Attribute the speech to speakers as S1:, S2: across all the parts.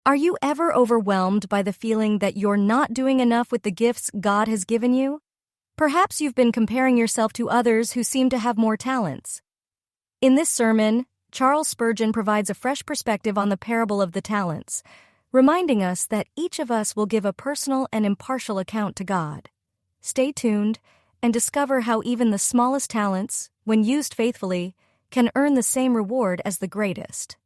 S1: Are you ever overwhelmed by the feeling that you're not doing enough with the gifts God has given you? Perhaps you've been comparing yourself to others who seem to have more talents. In this sermon, Charles Spurgeon provides a fresh perspective on the parable of the talents, reminding us that each of us will give a personal and impartial account to God. Stay tuned and discover how even the smallest talents, when used faithfully, can earn the same reward as the greatest.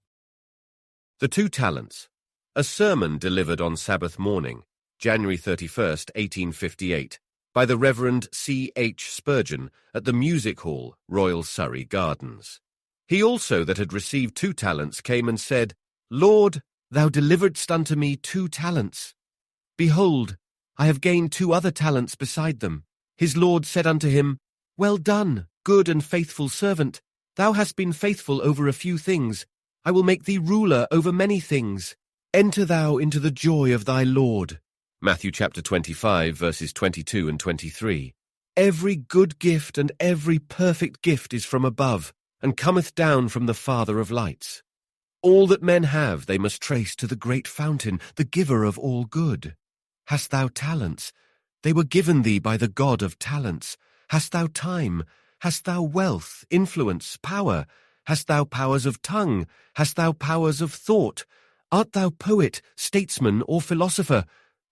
S2: The 2 talents. A sermon delivered on Sabbath morning, January 31st, 1858, by the Reverend C. H. Spurgeon at the Music Hall, Royal Surrey Gardens. He also that had received 2 talents came and said, Lord, thou deliveredst unto me 2 talents. Behold, I have gained 2 other talents beside them. His Lord said unto him, Well done, good and faithful servant. Thou hast been faithful over a few things. I will make thee ruler over many things. Enter thou into the joy of thy Lord. Matthew chapter 25, verses 22 and 23. Every good gift and every perfect gift is from above, and cometh down from the Father of lights. All that men have they must trace to the great fountain, the giver of all good. Hast thou talents? They were given thee by the God of talents. Hast thou time? Hast thou wealth, influence, power? Hast thou powers of tongue? Hast thou powers of thought? Art thou poet, statesman, or philosopher?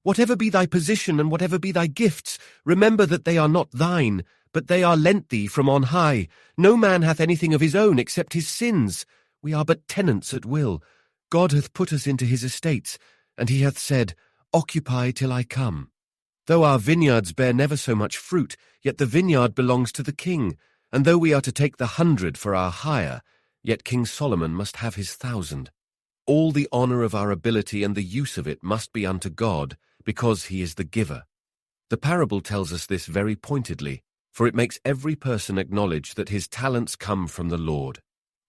S2: Whatever be thy position and whatever be thy gifts, remember that they are not thine, but they are lent thee from on high. No man hath anything of his own except his sins. We are but tenants at will. God hath put us into his estates, and he hath said, Occupy till I come. Though our vineyards bear never so much fruit, yet the vineyard belongs to the king, and though we are to take the 100 for our hire, yet King Solomon must have his 1,000. All the honor of our ability and the use of it must be unto God, because he is the giver. The parable tells us this very pointedly, for it makes every person acknowledge that his talents come from the Lord.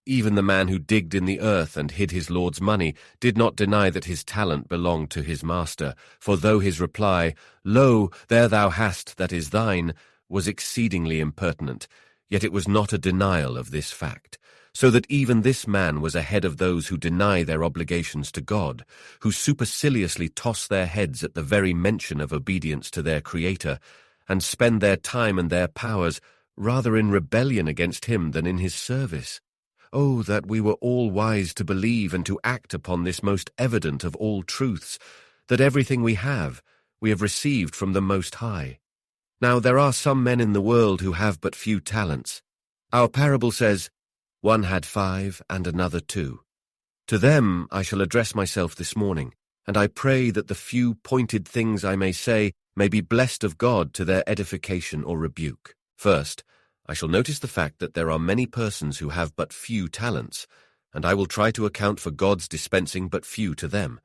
S2: Even the man who digged in the earth and hid his Lord's money did not deny that his talent belonged to his master, for though his reply, Lo, there thou hast that is thine, was exceedingly impertinent, yet it was not a denial of this fact, so that even this man was ahead of those who deny their obligations to God, who superciliously toss their heads at the very mention of obedience to their Creator, and spend their time and their powers rather in rebellion against him than in his service. Oh, that we were all wise to believe and to act upon this most evident of all truths, that everything we have received from the Most High. Now there are some men in the world who have but few talents. Our parable says, One had 5 and another 2. To them I shall address myself this morning, and I pray that the few pointed things I may say may be blessed of God to their edification or rebuke. First, I shall notice the fact that there are many persons who have but few talents, and I will try to account for God's dispensing but few to them.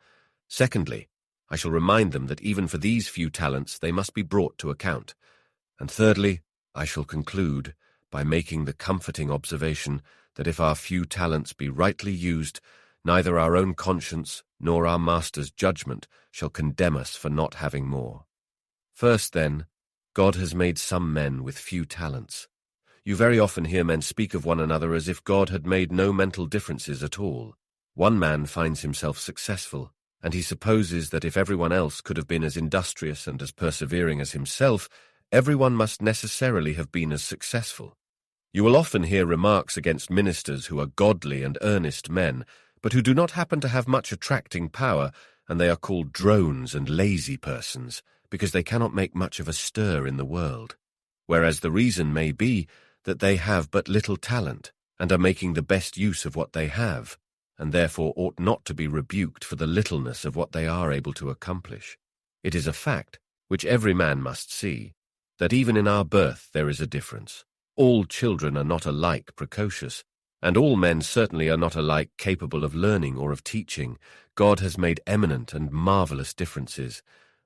S2: Secondly, I shall remind them that even for these few talents they must be brought to account. And thirdly, I shall conclude by making the comforting observation that if our few talents be rightly used, neither our own conscience nor our Master's judgment shall condemn us for not having more. First, then, God has made some men with few talents. You very often hear men speak of one another as if God had made no mental differences at all. One man finds himself successful, and he supposes that if everyone else could have been as industrious and as persevering as himself, everyone must necessarily have been as successful. You will often hear remarks against ministers who are godly and earnest men, but who do not happen to have much attracting power, and they are called drones and lazy persons, because they cannot make much of a stir in the world. Whereas the reason may be that they have but little talent, and are making the best use of what they have, and therefore ought not to be rebuked for the littleness of what they are able to accomplish. It is a fact, which every man must see, that even in our birth there is a difference. All children are not alike precocious, and all men certainly are not alike capable of learning or of teaching. God has made eminent and marvelous differences.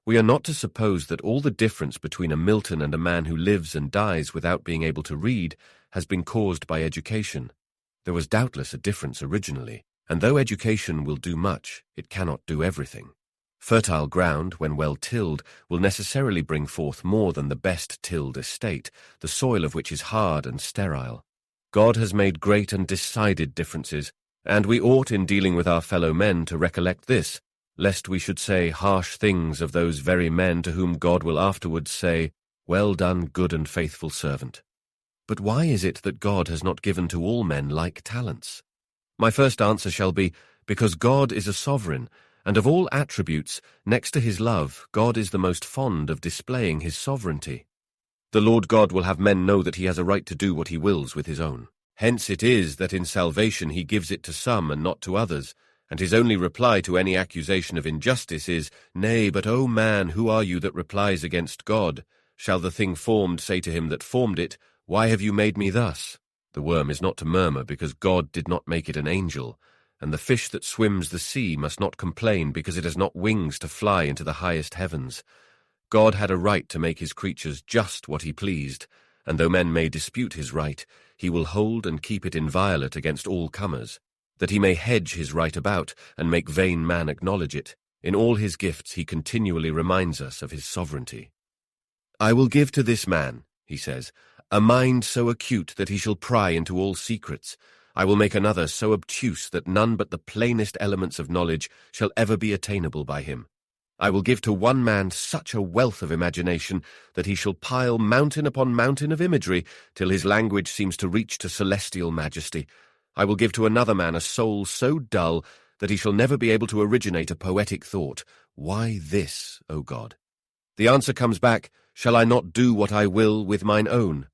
S2: We are not to suppose that all the difference between a Milton and a man who lives and dies without being able to read has been caused by education. There was doubtless a difference originally, and though education will do much, it cannot do everything. Fertile ground, when well tilled, will necessarily bring forth more than the best tilled estate, the soil of which is hard and sterile. God has made great and decided differences, and we ought in dealing with our fellow men to recollect this, lest we should say harsh things of those very men to whom God will afterwards say, "Well done, good and faithful servant." But why is it that God has not given to all men like talents? My first answer shall be, because God is a sovereign, and of all attributes, next to his love, God is the most fond of displaying his sovereignty. The Lord God will have men know that he has a right to do what he wills with his own. Hence it is that in salvation he gives it to some and not to others, and his only reply to any accusation of injustice is, "Nay, but, O man, who are you that replies against God? Shall the thing formed say to him that formed it, Why have you made me thus?" The worm is not to murmur because God did not make it an angel, and the fish that swims the sea must not complain because it has not wings to fly into the highest heavens. God had a right to make his creatures just what he pleased, and though men may dispute his right, he will hold and keep it inviolate against all comers, that he may hedge his right about and make vain man acknowledge it. In all his gifts he continually reminds us of his sovereignty. "I will give to this man," he says, "a mind so acute that he shall pry into all secrets. I will make another so obtuse that none but the plainest elements of knowledge shall ever be attainable by him. I will give to one man such a wealth of imagination that he shall pile mountain upon mountain of imagery till his language seems to reach to celestial majesty. I will give to another man a soul so dull that he shall never be able to originate a poetic thought. Why this, O God?" The answer comes back, "Shall I not do what I will with mine own?"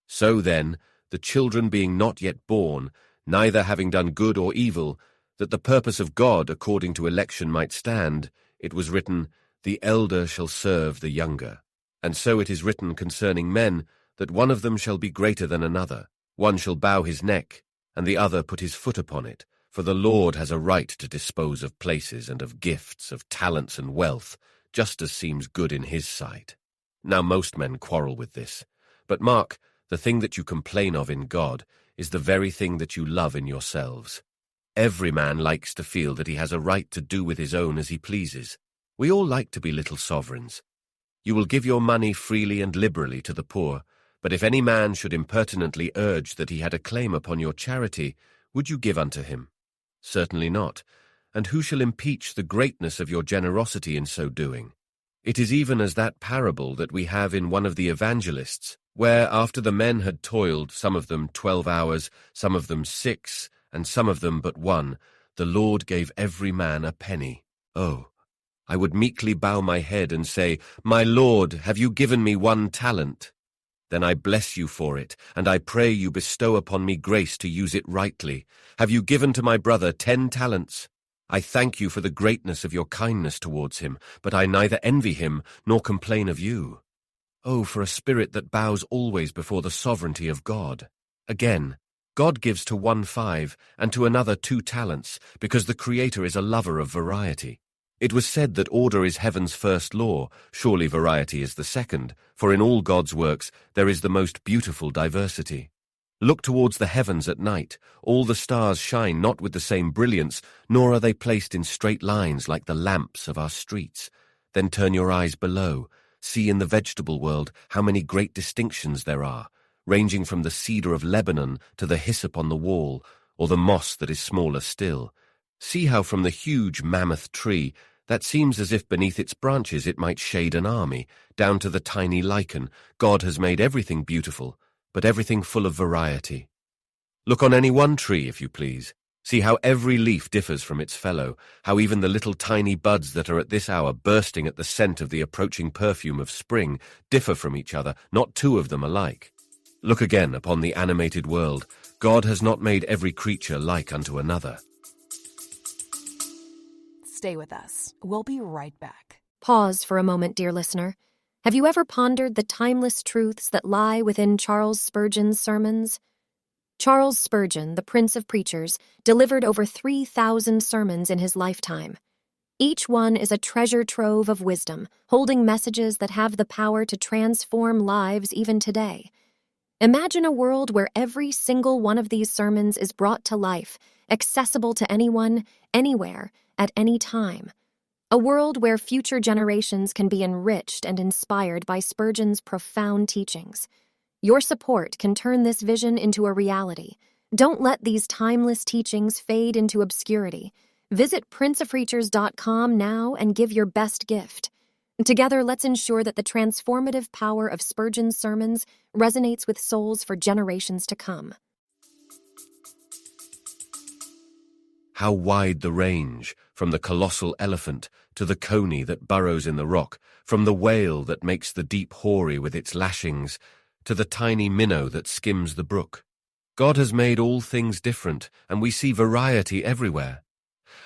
S2: So then, the children being not yet born, neither having done good or evil, that the purpose of God according to election might stand, it was written, "The elder shall serve the younger." And so it is written concerning men, that one of them shall be greater than another, one shall bow his neck, and the other put his foot upon it. For the Lord has a right to dispose of places and of gifts, of talents and wealth, just as seems good in his sight. Now most men quarrel with this. But mark, the thing that you complain of in God is the very thing that you love in yourselves. Every man likes to feel that he has a right to do with his own as he pleases. We all like to be little sovereigns. You will give your money freely and liberally to the poor, but if any man should impertinently urge that he had a claim upon your charity, would you give unto him? Certainly not. And who shall impeach the greatness of your generosity in so doing? It is even as that parable that we have in one of the evangelists, where after the men had toiled, some of them 12 hours, some of them 6, and some of them but 1, the Lord gave every man a penny. Oh, I would meekly bow my head and say, "My Lord, have you given me 1 talent? Then I bless you for it, and I pray you bestow upon me grace to use it rightly. Have you given to my brother 10 talents? I thank you for the greatness of your kindness towards him, but I neither envy him nor complain of you." Oh, for a spirit that bows always before the sovereignty of God. Again, God gives to one 5, and to another 2 talents, because the Creator is a lover of variety. It was said that order is heaven's first law, surely variety is the second, for in all God's works there is the most beautiful diversity. Look towards the heavens at night. All the stars shine not with the same brilliance, nor are they placed in straight lines like the lamps of our streets. Then turn your eyes below. See in the vegetable world how many great distinctions there are, ranging from the cedar of Lebanon to the hyssop on the wall, or the moss that is smaller still. See how from the huge mammoth tree, that seems as if beneath its branches it might shade an army, down to the tiny lichen, God has made everything beautiful, but everything full of variety. Look on any one tree, if you please. See how every leaf differs from its fellow, how even the little tiny buds that are at this hour bursting at the scent of the approaching perfume of spring differ from each other, not 2 of them alike. Look again upon the animated world. God has not made every creature like unto another.
S3: Stay with us. We'll be right back.
S1: Pause for a moment, dear listener. Have you ever pondered the timeless truths that lie within Charles Spurgeon's sermons? Charles Spurgeon, the Prince of Preachers, delivered over 3,000 sermons in his lifetime. Each one is a treasure trove of wisdom, holding messages that have the power to transform lives even today. Imagine a world where every single one of these sermons is brought to life, accessible to anyone, anywhere, at any time. A world where future generations can be enriched and inspired by Spurgeon's profound teachings. Your support can turn this vision into a reality. Don't let these timeless teachings fade into obscurity.
S4: Visit princeofpreachers.com now and give your best gift. Together, let's ensure that the transformative power of Spurgeon's sermons resonates with souls for generations to come.
S2: How wide the range, from the colossal elephant to the coney that burrows in the rock, from the whale that makes the deep hoary with its lashings, to the tiny minnow that skims the brook. God has made all things different, and we see variety everywhere.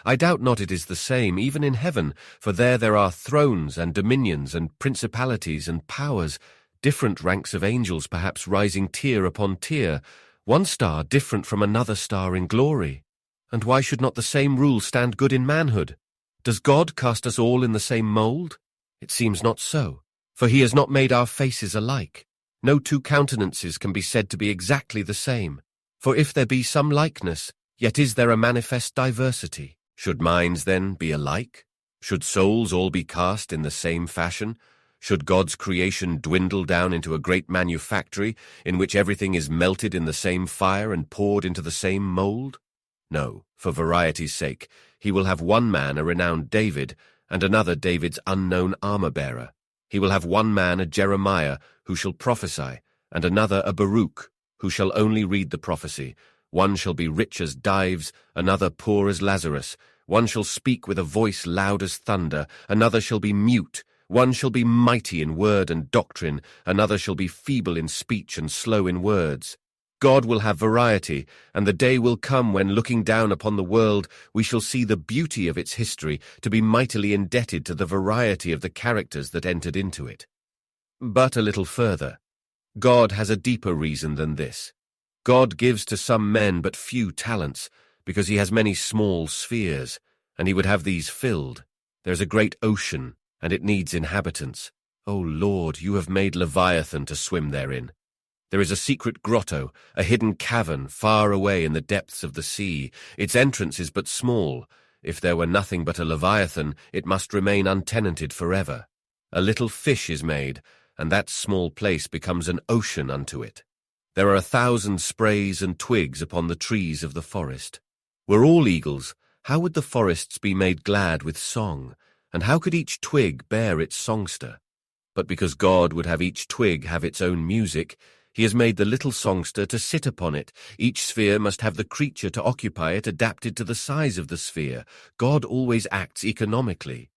S2: I doubt not it is the same even in heaven, for there are thrones and dominions and principalities and powers, different ranks of angels perhaps rising tier upon tier, one star different from another star in glory. And why should not the same rule stand good in manhood? Does God cast us all in the same mould? It seems not so, for he has not made our faces alike. No two countenances can be said to be exactly the same. For if there be some likeness, yet is there a manifest diversity. Should minds, then, be alike? Should souls all be cast in the same fashion? Should God's creation dwindle down into a great manufactory in which everything is melted in the same fire and poured into the same mould? No, for variety's sake, he will have one man a renowned David, and another David's unknown armor-bearer. He will have one man a Jeremiah, who shall prophesy, and another a Baruch, who shall only read the prophecy. One shall be rich as Dives, another poor as Lazarus. One shall speak with a voice loud as thunder, another shall be mute. One shall be mighty in word and doctrine, another shall be feeble in speech and slow in words. God will have variety, and the day will come when, looking down upon the world, we shall see the beauty of its history to be mightily indebted to the variety of the characters that entered into it. But a little further. God has a deeper reason than this. God gives to some men but few talents, because he has many small spheres, and he would have these filled. There's a great ocean, and it needs inhabitants. O Lord, you have made Leviathan to swim therein. There is a secret grotto, a hidden cavern far away in the depths of the sea. Its entrance is but small. If there were nothing but a Leviathan, it must remain untenanted forever. A little fish is made, and that small place becomes an ocean unto it. There are 1,000 sprays and twigs upon the trees of the forest. Were all eagles, how would the forests be made glad with song, and how could each twig bear its songster? But because God would have each twig have its own music, he has made the little songster to sit upon it. Each sphere must have the creature to occupy it adapted to the size of the sphere. God always acts economically.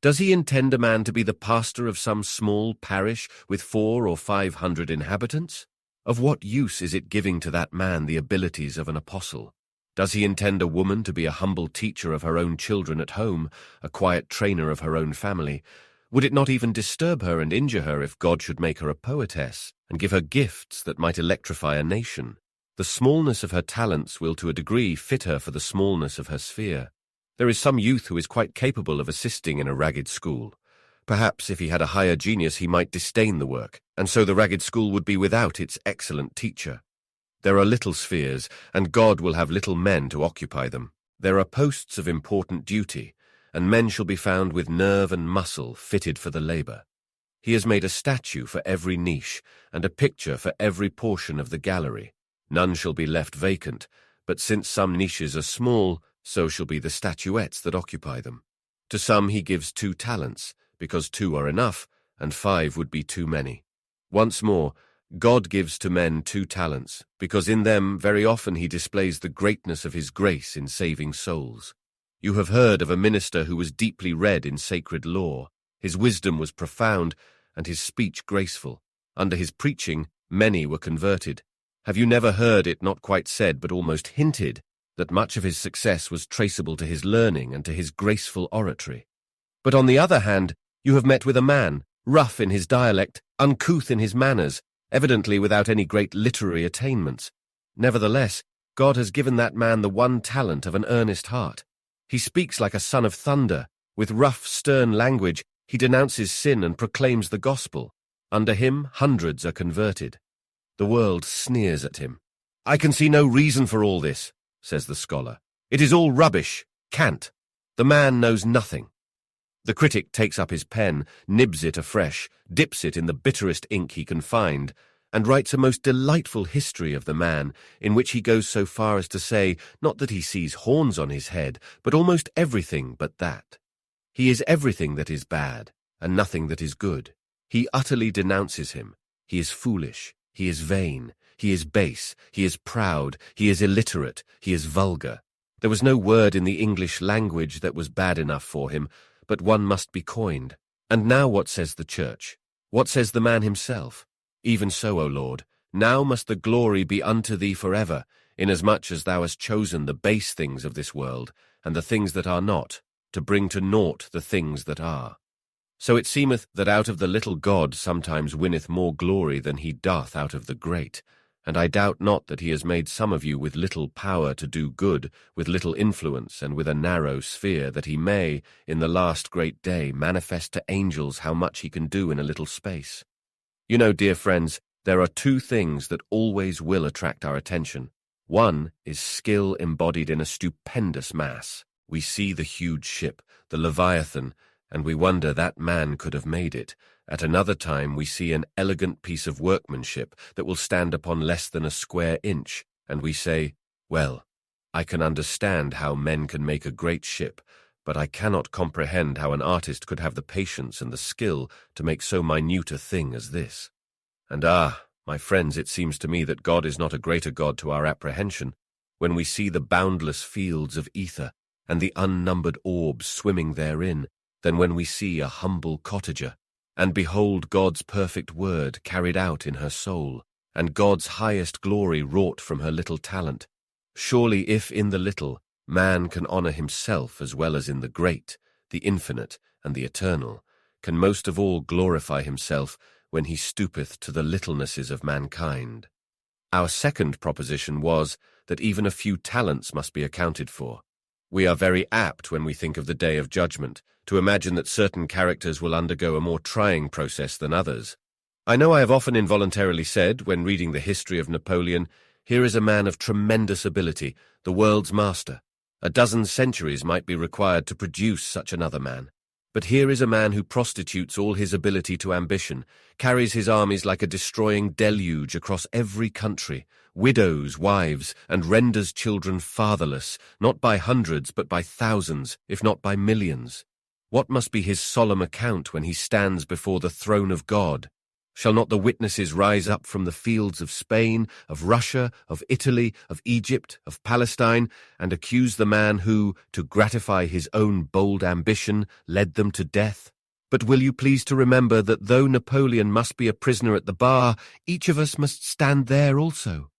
S2: Does he intend a man to be the pastor of some small parish with 400 or 500 inhabitants? Of what use is it giving to that man the abilities of an apostle? Does he intend a woman to be a humble teacher of her own children at home, a quiet trainer of her own family? Would it not even disturb her and injure her if God should make her a poetess, and give her gifts that might electrify a nation? The smallness of her talents will to a degree fit her for the smallness of her sphere. There is some youth who is quite capable of assisting in a ragged school. Perhaps if he had a higher genius he might disdain the work, and so the ragged school would be without its excellent teacher. There are little spheres, and God will have little men to occupy them. There are posts of important duty, and men shall be found with nerve and muscle fitted for the labor. He has made a statue for every niche, and a picture for every portion of the gallery. None shall be left vacant, but since some niches are small, so shall be the statuettes that occupy them. To some he gives 2 talents, because 2 are enough, and 5 would be too many. Once more, God gives to men 2 talents, because in them very often he displays the greatness of his grace in saving souls. You have heard of a minister who was deeply read in sacred law. His wisdom was profound, and his speech graceful. Under his preaching, many were converted. Have you never heard it not quite said, but almost hinted, that much of his success was traceable to his learning and to his graceful oratory? But on the other hand, you have met with a man, rough in his dialect, uncouth in his manners, evidently without any great literary attainments. Nevertheless, God has given that man the one talent of an earnest heart. He speaks like a son of thunder. With rough, stern language, he denounces sin and proclaims the gospel. Under him, hundreds are converted. The world sneers at him. I can see no reason for all this, says the scholar. It is all rubbish, cant. The man knows nothing. The critic takes up his pen, nibs it afresh, dips it in the bitterest ink he can find, and writes a most delightful history of the man, in which he goes so far as to say, not that he sees horns on his head, but almost everything but that. He is everything that is bad, and nothing that is good. He utterly denounces him. He is foolish, he is vain, he is base, he is proud, he is illiterate, he is vulgar. There was no word in the English language that was bad enough for him, but one must be coined. And now what says the church? What says the man himself? Even so, O Lord, now must the glory be unto thee forever, inasmuch as thou hast chosen the base things of this world, and the things that are not, to bring to naught the things that are. So it seemeth that out of the little God sometimes winneth more glory than he doth out of the great, and I doubt not that he has made some of you with little power to do good, with little influence, and with a narrow sphere, that he may, in the last great day, manifest to angels how much he can do in a little space. You know, dear friends, there are two things that always will attract our attention. One is skill embodied in a stupendous mass. We see the huge ship, the Leviathan, and we wonder that man could have made it. At another time we see an elegant piece of workmanship that will stand upon less than a square inch, and we say, well, I can understand how men can make a great ship, but I cannot comprehend how an artist could have the patience and the skill to make so minute a thing as this. And my friends, it seems to me that God is not a greater God to our apprehension when we see the boundless fields of ether and the unnumbered orbs swimming therein, than when we see a humble cottager, and behold God's perfect word carried out in her soul, and God's highest glory wrought from her little talent. Surely if in the little man can honor himself as well as in the great, the infinite, and the eternal, can most of all glorify himself when he stoopeth to the littlenesses of mankind. Our second proposition was that even a few talents must be accounted for. We are very apt, when we think of the day of judgment, to imagine that certain characters will undergo a more trying process than others. I know I have often involuntarily said, when reading the history of Napoleon, here is a man of tremendous ability, the world's master. A dozen centuries might be required to produce such another man. But here is a man who prostitutes all his ability to ambition, carries his armies like a destroying deluge across every country, widows, wives, and renders children fatherless, not by hundreds but by thousands, if not by millions. What must be his solemn account when he stands before the throne of God? Shall not the witnesses rise up from the fields of Spain, of Russia, of Italy, of Egypt, of Palestine, and accuse the man who, to gratify his own bold ambition, led them to death? But will you please to remember that though Napoleon must be a prisoner at the bar, each of us must stand there also.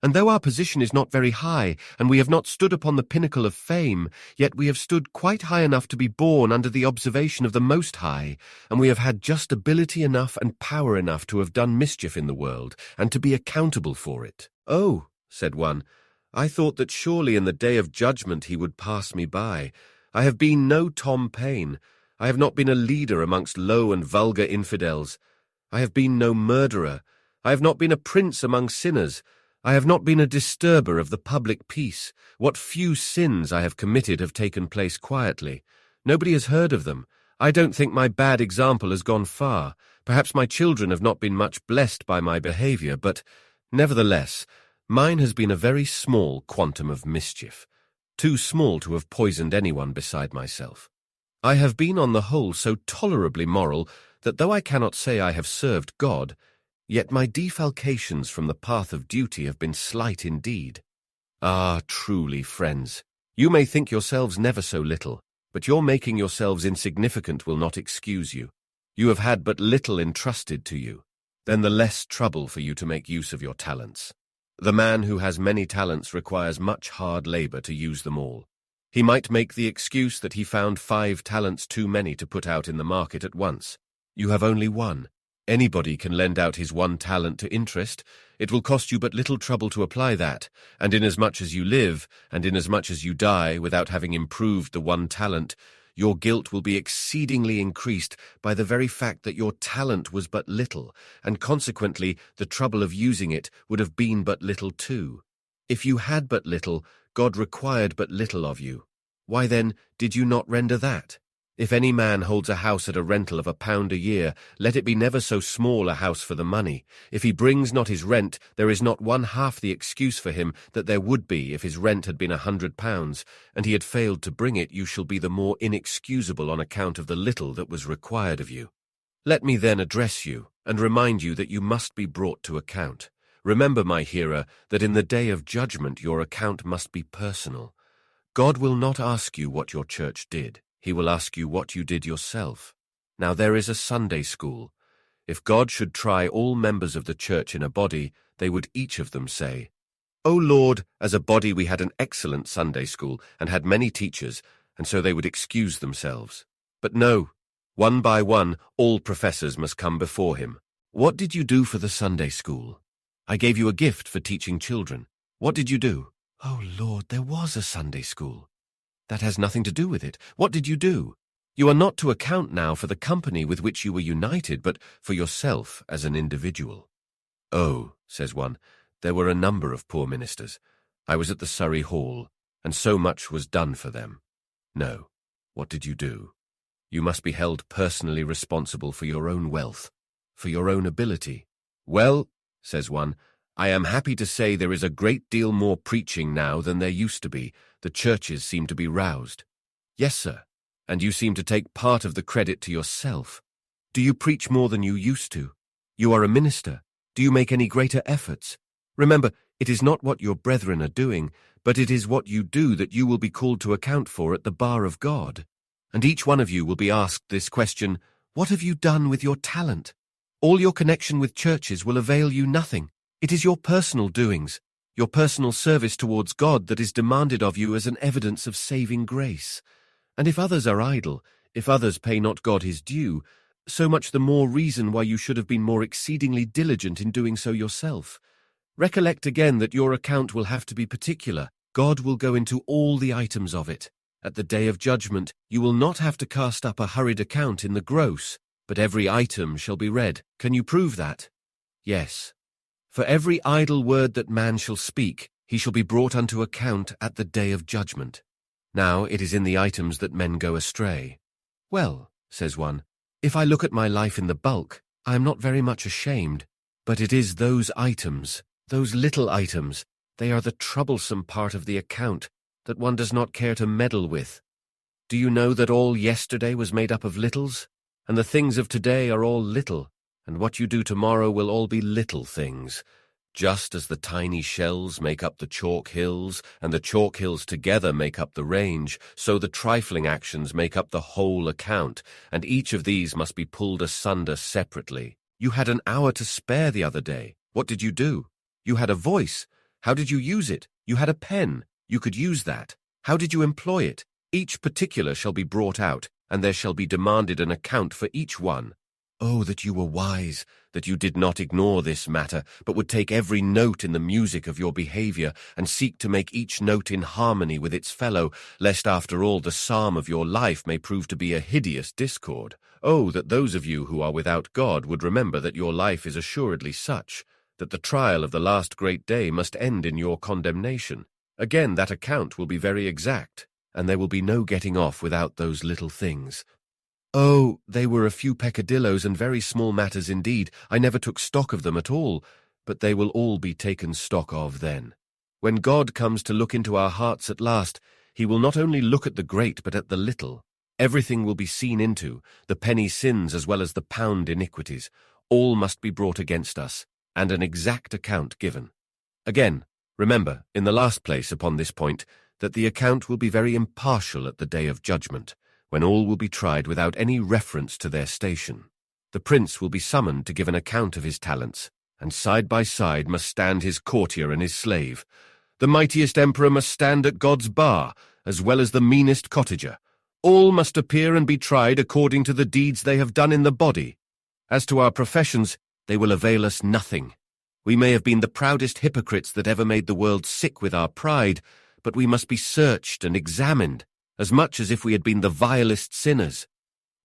S2: And though our position is not very high, and we have not stood upon the pinnacle of fame, yet we have stood quite high enough to be born under the observation of the Most High, and we have had just ability enough and power enough to have done mischief in the world, and to be accountable for it. Oh, said one, I thought that surely in the day of judgment he would pass me by. I have been no Tom Paine. I have not been a leader amongst low and vulgar infidels. I have been no murderer. I have not been a prince among sinners. I have not been a disturber of the public peace. What few sins I have committed have taken place quietly. Nobody has heard of them. I don't think my bad example has gone far. Perhaps my children have not been much blessed by my behavior, but nevertheless, mine has been a very small quantum of mischief, too small to have poisoned anyone beside myself. I have been on the whole so tolerably moral that though I cannot say I have served God, yet my defalcations from the path of duty have been slight indeed. Truly, friends, you may think yourselves never so little, but your making yourselves insignificant will not excuse you. You have had but little entrusted to you, then the less trouble for you to make use of your talents. The man who has many talents requires much hard labor to use them all. He might make the excuse that he found 5 talents too many to put out in the market at once. You have only one. Anybody can lend out his one talent to interest. It will cost you but little trouble to apply that, and inasmuch as you live, and inasmuch as you die without having improved the one talent, your guilt will be exceedingly increased by the very fact that your talent was but little, and consequently the trouble of using it would have been but little too. If you had but little, God required but little of you. Why then did you not render that? If any man holds a house at a rental of £1 a year, let it be never so small a house for the money. If he brings not his rent, there is not one half the excuse for him that there would be if his rent had been £100, and he had failed to bring it. You shall be the more inexcusable on account of the little that was required of you. Let me then address you, and remind you that you must be brought to account. Remember, my hearer, that in the day of judgment your account must be personal. God will not ask you what your church did. He will ask you what you did yourself. Now there is a Sunday school. If God should try all members of the church in a body, they would each of them say, "O Lord, as a body we had an excellent Sunday school and had many teachers," and so they would excuse themselves. But no, one by one, all professors must come before him. "What did you do for the Sunday school?" "I gave you a gift for teaching children." "What did you do?" "Oh Lord, there was a Sunday school." "That has nothing to do with it. What did you do?" "You are not to account now for the company with which you were united, but for yourself as an individual." "Oh," says one, "there were a number of poor ministers. I was at the Surrey Hall, and so much was done for them." "No. What did you do?" "You must be held personally responsible for your own wealth, for your own ability." "Well," says one, "I am happy to say there is a great deal more preaching now than there used to be. The churches seem to be roused." "Yes, sir, and you seem to take part of the credit to yourself. Do you preach more than you used to? You are a minister. Do you make any greater efforts? Remember, it is not what your brethren are doing, but it is what you do that you will be called to account for at the bar of God. And each one of you will be asked this question, what have you done with your talent? All your connection with churches will avail you nothing. It is your personal doings, your personal service towards God that is demanded of you as an evidence of saving grace. And if others are idle, if others pay not God his due, so much the more reason why you should have been more exceedingly diligent in doing so yourself. Recollect again that your account will have to be particular. God will go into all the items of it. At the day of judgment, you will not have to cast up a hurried account in the gross, but every item shall be read. Can you prove that? Yes. For every idle word that man shall speak, he shall be brought unto account at the day of judgment. Now it is in the items that men go astray. Well, says one, if I look at my life in the bulk, I am not very much ashamed. But it is those items, those little items, they are the troublesome part of the account that one does not care to meddle with. Do you know that all yesterday was made up of littles? And the things of today are all little, and what you do tomorrow will all be little things. Just as the tiny shells make up the chalk hills, and the chalk hills together make up the range, so the trifling actions make up the whole account, and each of these must be pulled asunder separately. You had an hour to spare the other day. What did you do? You had a voice. How did you use it? You had a pen. You could use that. How did you employ it? Each particular shall be brought out, and there shall be demanded an account for each one. Oh, that you were wise, that you did not ignore this matter, but would take every note in the music of your behavior, and seek to make each note in harmony with its fellow, lest after all the psalm of your life may prove to be a hideous discord. Oh, that those of you who are without God would remember that your life is assuredly such, that the trial of the last great day must end in your condemnation. Again, that account will be very exact, and there will be no getting off without those little things. Oh, they were a few peccadilloes and very small matters indeed. I never took stock of them at all, but they will all be taken stock of then. When God comes to look into our hearts at last, he will not only look at the great but at the little. Everything will be seen into, the penny sins as well as the pound iniquities. All must be brought against us, and an exact account given. Again, remember, in the last place upon this point, that the account will be very impartial at the day of judgment, when all will be tried without any reference to their station. The prince will be summoned to give an account of his talents, and side by side must stand his courtier and his slave. The mightiest emperor must stand at God's bar, as well as the meanest cottager. All must appear and be tried according to the deeds they have done in the body. As to our professions, they will avail us nothing. We may have been the proudest hypocrites that ever made the world sick with our pride, but we must be searched and examined, as much as if we had been the vilest sinners.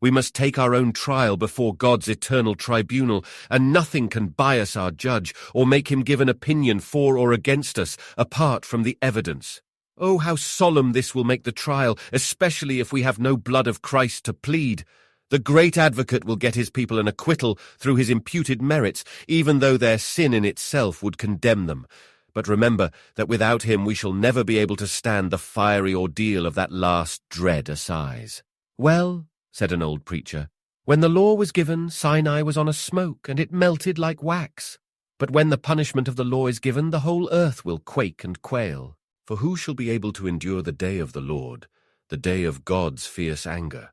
S2: We must take our own trial before God's eternal tribunal, and nothing can bias our judge or make him give an opinion for or against us apart from the evidence. Oh, how solemn this will make the trial, especially if we have no blood of Christ to plead. The great advocate will get his people an acquittal through his imputed merits, even though their sin in itself would condemn them. But remember that without him we shall never be able to stand the fiery ordeal of that last dread assize. Well, said an old preacher, when the law was given, Sinai was on a smoke, and it melted like wax. But when the punishment of the law is given, the whole earth will quake and quail. For who shall be able to endure the day of the Lord, the day of God's fierce anger?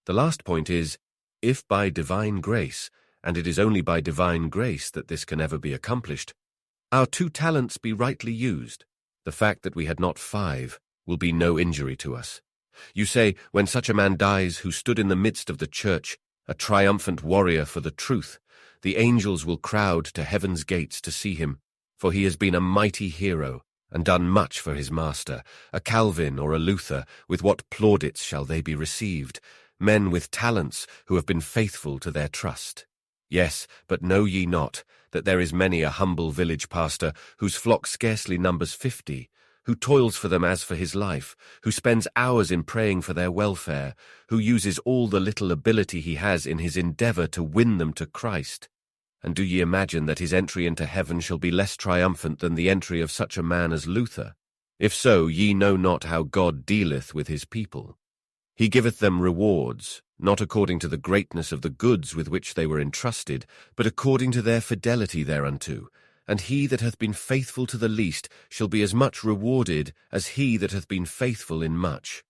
S2: The last point is, if by divine grace, and it is only by divine grace that this can ever be accomplished, our 2 talents be rightly used, the fact that we had not 5 will be no injury to us. You say, when such a man dies who stood in the midst of the church, a triumphant warrior for the truth, the angels will crowd to heaven's gates to see him, for he has been a mighty hero, and done much for his master. A Calvin or a Luther, with what plaudits shall they be received? Men with talents who have been faithful to their trust. Yes, but know ye not that there is many a humble village pastor whose flock scarcely numbers 50, who toils for them as for his life, who spends hours in praying for their welfare, who uses all the little ability he has in his endeavour to win them to Christ? And do ye imagine that his entry into heaven shall be less triumphant than the entry of such a man as Luther? If so, ye know not how God dealeth with his people. He giveth them rewards, not according to the greatness of the goods with which they were entrusted, but according to their fidelity thereunto. And he that hath been faithful to the least shall be as much rewarded as he that hath been faithful in much.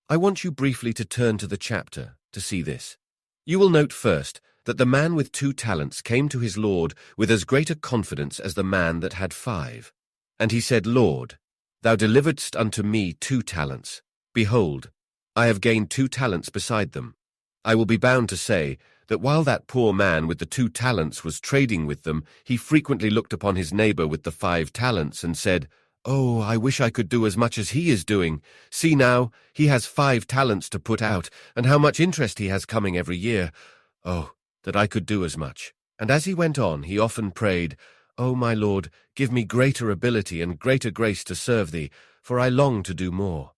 S2: I want you briefly to turn to the chapter to see this. You will note first that the man with 2 talents came to his Lord with as great a confidence as the man that had 5. And he said, Lord, thou deliveredst unto me 2 talents. Behold, I have gained 2 talents beside them. I will be bound to say that while that poor man with the 2 talents was trading with them, he frequently looked upon his neighbor with the 5 talents and said, Oh, I wish I could do as much as he is doing. See now, he has 5 talents to put out, and how much interest he has coming every year. Oh, that I could do as much. And as he went on, he often prayed, O my Lord, give me greater ability and greater grace to serve thee, for I long to do more.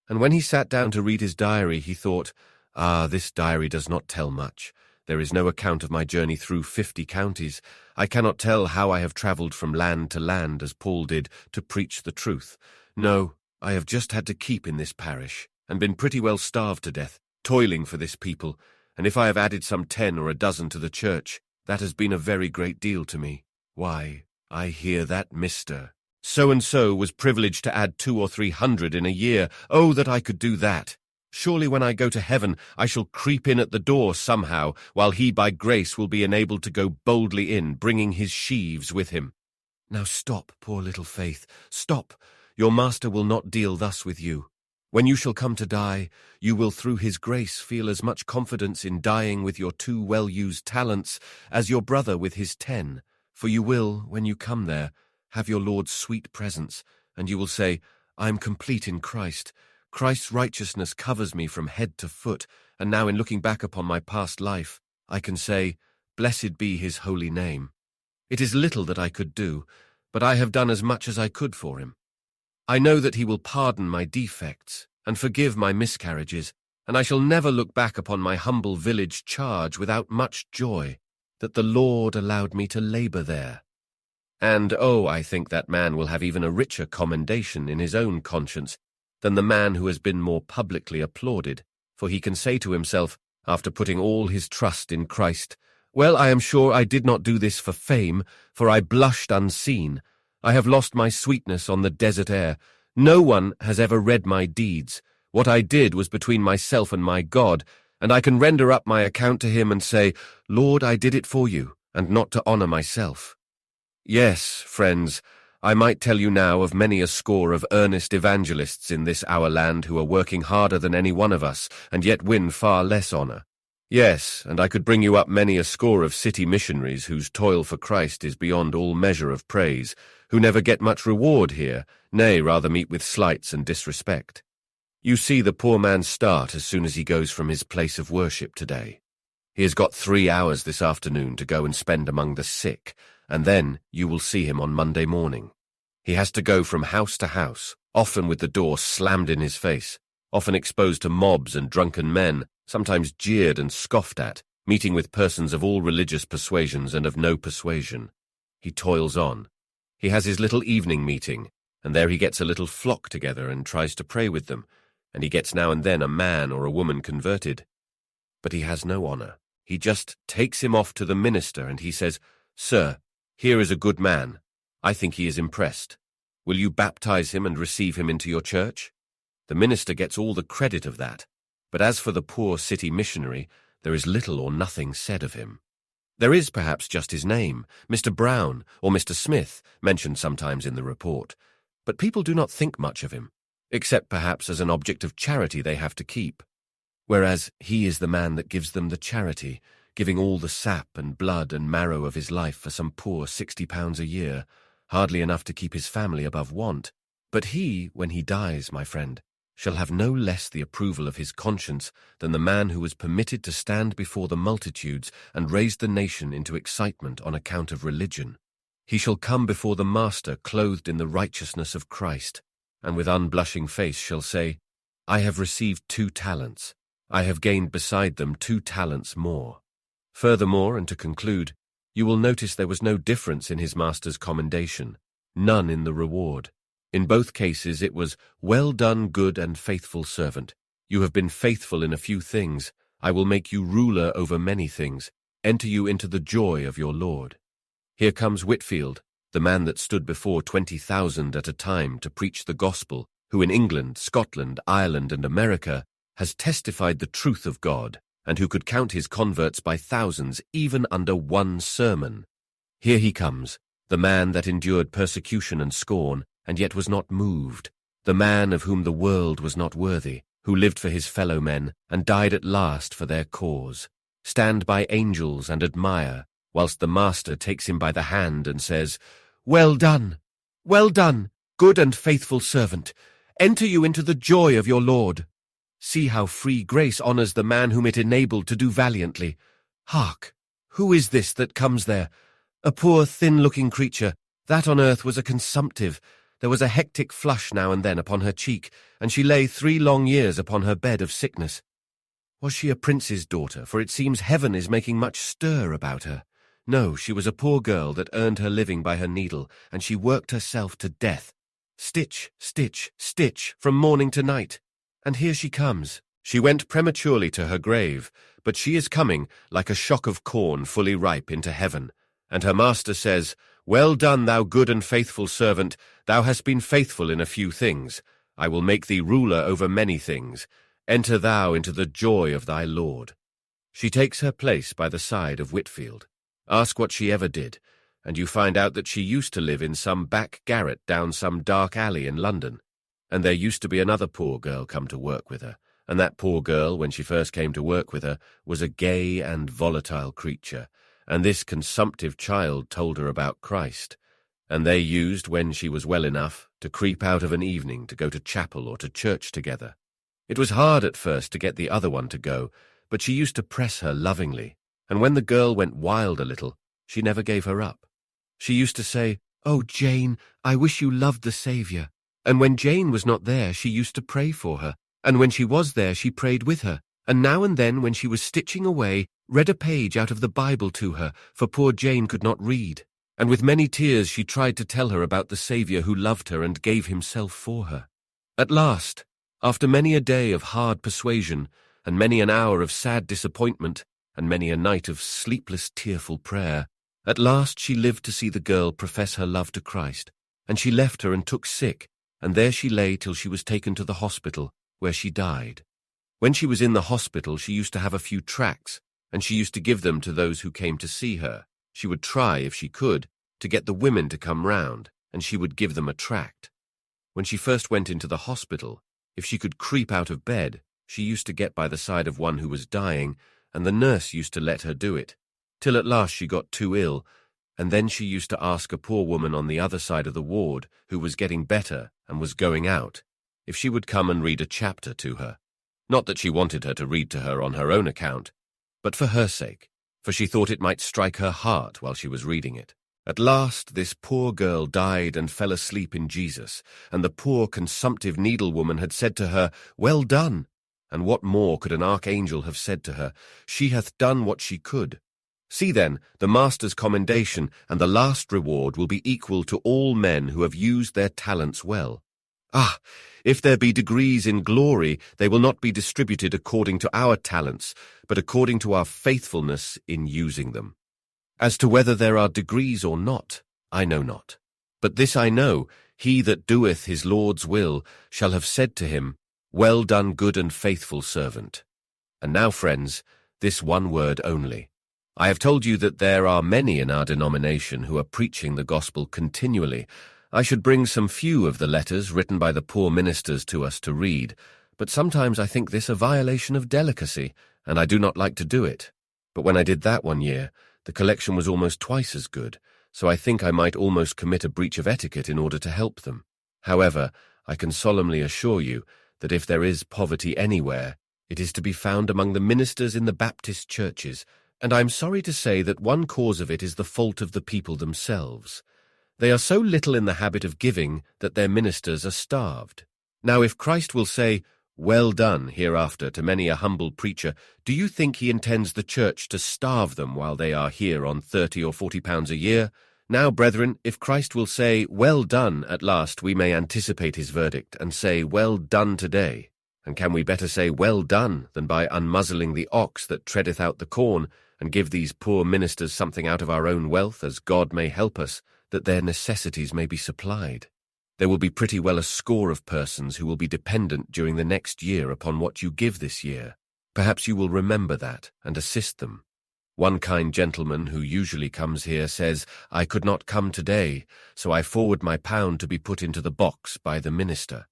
S2: And when he sat down to read his diary, he thought, this diary does not tell much. There is no account of my journey through 50 counties. I cannot tell how I have travelled from land to land, as Paul did, to preach the truth. No, I have just had to keep in this parish, and been pretty well starved to death, toiling for this people, and if I have added some 10 or a dozen to the church, that has been a very great deal to me. Why, I hear that Mr. So-and-so was privileged to add 200 or 300 in a year. Oh, that I could do that! Surely when I go to heaven I shall creep in at the door somehow, while he by grace will be enabled to go boldly in, bringing his sheaves with him. Now stop, poor little Faith, stop. Your master will not deal thus with you. When you shall come to die, you will through his grace feel as much confidence in dying with your 2 well-used talents as your brother with his 10, for you will, when you come there, have your Lord's sweet presence, and you will say, I am complete in Christ. Christ's righteousness covers me from head to foot, and now in looking back upon my past life, I can say, Blessed be his holy name. It is little that I could do, but I have done as much as I could for him. I know that he will pardon my defects and forgive my miscarriages, and I shall never look back upon my humble village charge without much joy that the Lord allowed me to labour there. And, I think that man will have even a richer commendation in his own conscience than the man who has been more publicly applauded, for he can say to himself, after putting all his trust in Christ, Well, I am sure I did not do this for fame, for I blushed unseen. I have lost my sweetness on the desert air. No one has ever read my deeds. What I did was between myself and my God, and I can render up my account to him and say, Lord, I did it for you, and not to honour myself. Yes, friends, I might tell you now of many a score of earnest evangelists in this our land who are working harder than any one of us, and yet win far less honour. Yes, and I could bring you up many a score of city missionaries whose toil for Christ is beyond all measure of praise, who never get much reward here, nay, rather meet with slights and disrespect. You see the poor man's start as soon as he goes from his place of worship today. He has got 3 hours this afternoon to go and spend among the sick, and then you will see him on Monday morning. He has to go from house to house, often with the door slammed in his face, often exposed to mobs and drunken men, sometimes jeered and scoffed at, meeting with persons of all religious persuasions and of no persuasion. He toils on. He has his little evening meeting, and there he gets a little flock together and tries to pray with them, and he gets now and then a man or a woman converted. But he has no honor. He just takes him off to the minister, and he says, "Sir, here is a good man. I think he is impressed. Will you baptize him and receive him into your church?" The minister gets all the credit of that, but as for the poor city missionary, there is little or nothing said of him. There is perhaps just his name, Mr. Brown or Mr. Smith, mentioned sometimes in the report, but people do not think much of him, except perhaps as an object of charity they have to keep, whereas he is the man that gives them the charity, giving all the sap and blood and marrow of his life for some poor £60 a year, hardly enough to keep his family above want. But he, when he dies, my friend, shall have no less the approval of his conscience than the man who was permitted to stand before the multitudes and raise the nation into excitement on account of religion. He shall come before the Master clothed in the righteousness of Christ, and with unblushing face shall say, "I have received 2 talents. I have gained beside them 2 talents more." Furthermore, and to conclude, you will notice there was no difference in his master's commendation, none in the reward. In both cases it was, "Well done, good and faithful servant. You have been faithful in a few things. I will make you ruler over many things. Enter you into the joy of your Lord." Here comes Whitefield, the man that stood before 20,000 at a time to preach the gospel, who in England, Scotland, Ireland, and America has testified the truth of God, and who could count his converts by thousands even under one sermon. Here he comes, the man that endured persecution and scorn, and yet was not moved, the man of whom the world was not worthy, who lived for his fellow men, and died at last for their cause. Stand by angels and admire, whilst the Master takes him by the hand and says, well done, good and faithful servant. Enter you into the joy of your Lord." See how free grace honours the man whom it enabled to do valiantly. Hark! Who is this that comes there? A poor thin-looking creature. That on earth was a consumptive. There was a hectic flush now and then upon her cheek, and she lay 3 long years upon her bed of sickness. Was she a prince's daughter? For it seems heaven is making much stir about her. No, she was a poor girl that earned her living by her needle, and she worked herself to death. Stitch, stitch, stitch, from morning to night. And here she comes. She went prematurely to her grave, but she is coming, like a shock of corn fully ripe, into heaven. And her master says, "Well done, thou good and faithful servant. Thou hast been faithful in a few things. I will make thee ruler over many things. Enter thou into the joy of thy Lord." She takes her place by the side of Whitefield. Ask what she ever did, and you find out that she used to live in some back garret down some dark alley in London. And there used to be another poor girl come to work with her, and that poor girl, when she first came to work with her, was a gay and volatile creature, and this consumptive child told her about Christ, and they used, when she was well enough, to creep out of an evening to go to chapel or to church together. It was hard at first to get the other one to go, but she used to press her lovingly, and when the girl went wild a little, she never gave her up. She used to say, "Oh, Jane, I wish you loved the Saviour." And when Jane was not there, she used to pray for her, and when she was there, she prayed with her, and now and then, when she was stitching away, read a page out of the Bible to her, for poor Jane could not read. And with many tears she tried to tell her about the Saviour who loved her and gave himself for her. At last, after many a day of hard persuasion, and many an hour of sad disappointment, and many a night of sleepless, tearful prayer, at last she lived to see the girl profess her love to Christ, and she left her and took sick, and there she lay till she was taken to the hospital, where she died. When she was in the hospital, she used to have a few tracts, and she used to give them to those who came to see her. She would try, if she could, to get the women to come round, and she would give them a tract. When she first went into the hospital, if she could creep out of bed, she used to get by the side of one who was dying, and the nurse used to let her do it, till at last she got too ill, and then she used to ask a poor woman on the other side of the ward, who was getting better and was going out, if she would come and read a chapter to her. Not that she wanted her to read to her on her own account, but for her sake, for she thought it might strike her heart while she was reading it. At last this poor girl died and fell asleep in Jesus, and the poor consumptive needlewoman had said to her, "Well done." And what more could an archangel have said to her? She hath done what she could. See then, the Master's commendation and the last reward will be equal to all men who have used their talents well. Ah, if there be degrees in glory, they will not be distributed according to our talents, but according to our faithfulness in using them. As to whether there are degrees or not, I know not. But this I know, he that doeth his Lord's will shall have said to him, "Well done, good and faithful servant." And now, friends, this one word only. I have told you that there are many in our denomination who are preaching the gospel continually. I should bring some few of the letters written by the poor ministers to us to read, but sometimes I think this a violation of delicacy, and I do not like to do it. But when I did that one year, the collection was almost twice as good, so I think I might almost commit a breach of etiquette in order to help them. However, I can solemnly assure you that if there is poverty anywhere, it is to be found among the ministers in the Baptist churches, and I am sorry to say that one cause of it is the fault of the people themselves. They are so little in the habit of giving that their ministers are starved. Now, if Christ will say, "Well done," hereafter to many a humble preacher, do you think he intends the church to starve them while they are here on £30 or £40 a year? Now, brethren, if Christ will say, "Well done," at last we may anticipate his verdict and say, "Well done today." And can we better say, "Well done," than by unmuzzling the ox that treadeth out the corn, and give these poor ministers something out of our own wealth, as God may help us, that their necessities may be supplied? There will be pretty well a score of persons who will be dependent during the next year upon what you give this year. Perhaps you will remember that and assist them. One kind gentleman who usually comes here says, "I could not come today, so I forward my £1 to be put into the box by the minister."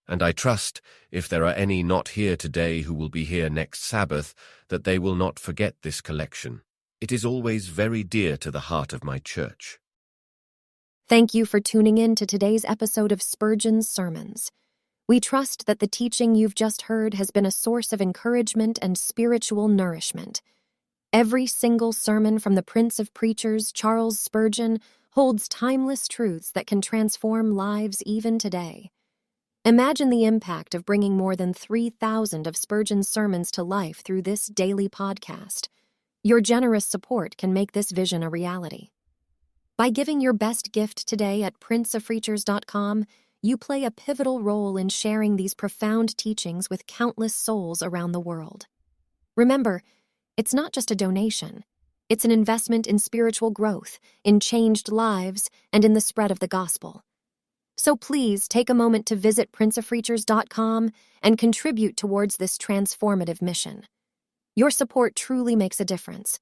S2: And I trust, if there are any not here today who will be here next Sabbath, that they will not forget this collection. It is always very dear to the heart of my church.
S4: Thank you for tuning in to today's episode of Spurgeon's Sermons. We trust that the teaching you've just heard has been a source of encouragement and spiritual nourishment. Every single sermon from the Prince of Preachers, Charles Spurgeon, holds timeless truths that can transform lives even today. Imagine the impact of bringing more than 3,000 of Spurgeon's sermons to life through this daily podcast. Your generous support can make this vision a reality. By giving your best gift today at princeofpreachers.com, you play a pivotal role in sharing these profound teachings with countless souls around the world. Remember, it's not just a donation. It's an investment in spiritual growth, in changed lives, and in the spread of the gospel. So please take a moment to visit princeofpreachers.com and contribute towards this transformative mission. Your support truly makes a difference,